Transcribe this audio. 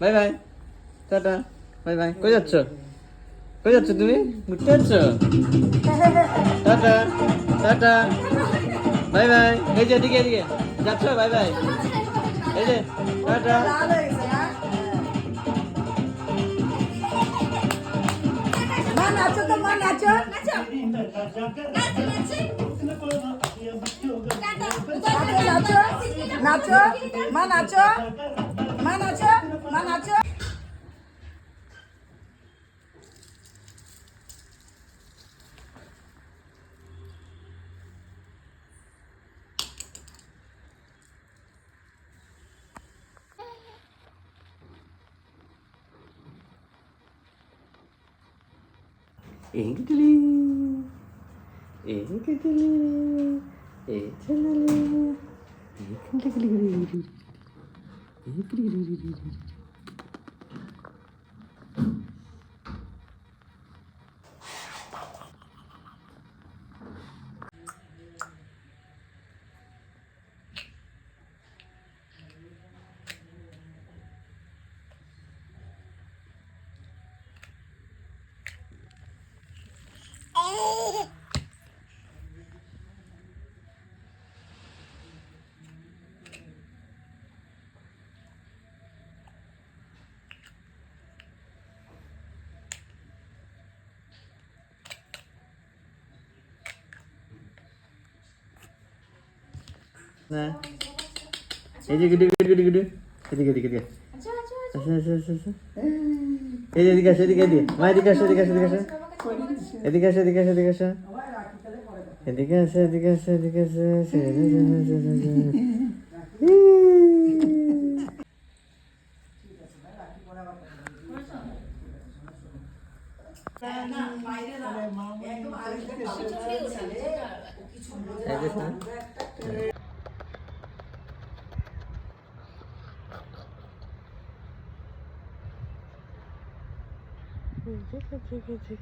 Bye bye, tata, bye bye. কই যাচ্ছ? কই যাচ্ছ তুমি? ঘুরতে যাচ্ছ? Tata, tata, bye bye. এই যে এদিকে এদিকে যাচ্ছ? Bye bye. এই যে টাটা। মা নাচো তো, মা নাচো। নাচো নাচো, মা নাচো, মা নাচো, মা নাচো। Enkli, enkli, enkli, enkli. Nah, ini gede gede gede gede, gede gede gede. Asal. Ini dikasih dikasih, mai dikasih dikasih dikasih. Dikasih dikasih dikasih. Dikasih dikasih dikasih. Cik.